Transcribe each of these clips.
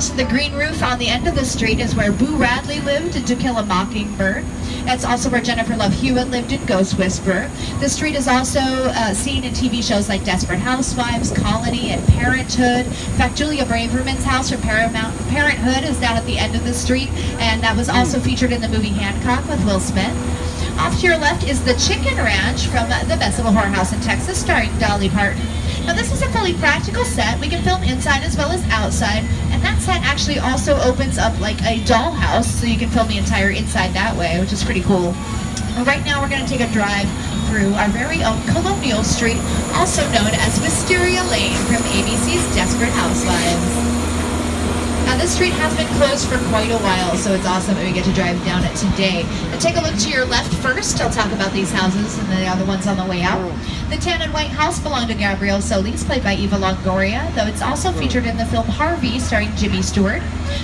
house with the green roof on the end of the street is where Boo Radley lived in To Kill a Mockingbird. That's also where Jennifer Love Hewitt lived in Ghost Whisperer. The street is also seen in TV shows like Desperate Housewives, Colony, and Parenthood. In fact, Julia Braverman's house from Parenthood is down at the end of the street, and that was also featured in the movie Hancock with Will Smith. Off to your left is the Chicken Ranch from The Best of a Whorehouse in Texas, starring Dolly Parton. Now this is a fully practical set. We can film inside as well as outside, and that set actually also opens up like a dollhouse, so you can film the entire inside that way, which is pretty cool. Right now we're going to take a drive through our very own Colonial Street, also known as Wisteria Lane from ABC's Desperate Housewives. Now this street has been closed for quite a while, so it's awesome that we get to drive down it today. And take a look to your left first. I'll talk about these houses and the other ones on the way out. The tan and white house belonged to Gabrielle Solis, played by Eva Longoria, though it's also featured in the film Harvey, starring Jimmy Stewart.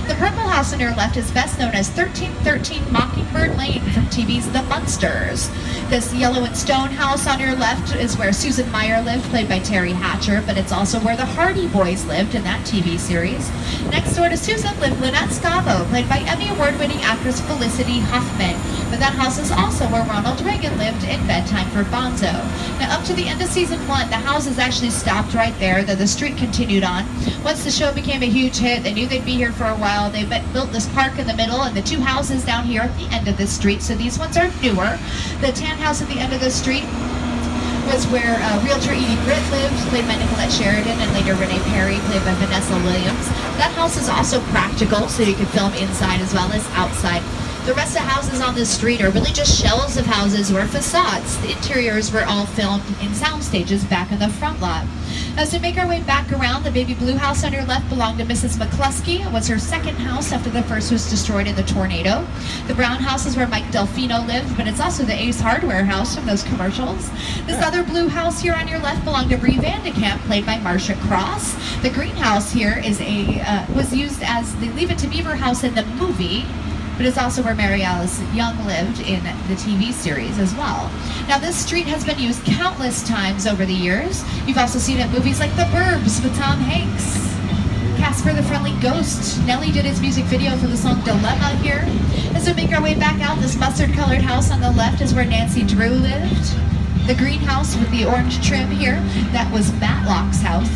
The purple house on your left is best known as 1313 Mockingbird Lane from TV's The Munsters. This yellow and stone house on your left is where Susan Meyer lived, played by Terry Hatcher, but it's also where the Hardy Boys lived in that TV series. Next door to Susan lived Lynette Scavo, played by Emmy Award-winning actress Felicity Huffman. But that house is also where Ronald Reagan lived in Bedtime for Bonzo. Now up to the end of season 1, the houses actually stopped right there, though the street continued on. Once the show became a huge hit, they knew they'd be here for a while. They built this park in the middle and the two houses down here at the end of this street, so these ones are newer. The tan house at the end of the street was where realtor Edie Britt lived, played by Nicolette Sheridan, and later Renee Perry, played by Vanessa Williams. That house is also practical, so you can film inside as well as outside. The rest of houses on this street are really just shells of houses or facades. The interiors were all filmed in sound stages back in the front lot. As we make our way back around, the baby blue house on your left belonged to Mrs. McCluskey. It was her second house after the first was destroyed in the tornado. The brown house is where Mike Delfino lived, but it's also the Ace Hardware house from those commercials. This other blue house here on your left belonged to Bree Vandekamp, played by Marcia Cross. The green house here is was used as the Leave It to Beaver house in the movie, but it's also where Mary Alice Young lived in the TV series as well. Now this street has been used countless times over the years. You've also seen it in movies like The Burbs with Tom Hanks, Casper the Friendly Ghost. Nelly did his music video for the song Dilemma here. As we make our way back out, this mustard colored house on the left is where Nancy Drew lived. The green house with the orange trim here, that was Matlock's house.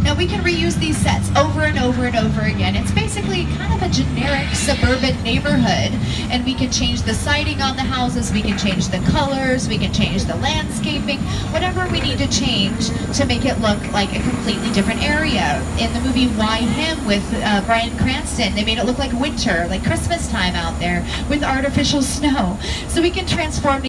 Now we can reuse these sets over and over and over again. It's basically kind of a generic suburban neighborhood, and we can change the siding on the houses, we can change the colors, we can change the landscaping, whatever we need to change to make it look like a completely different area. In the movie Why Him with Bryan Cranston, they made it look like winter, like Christmas time out there with artificial snow. So we can transform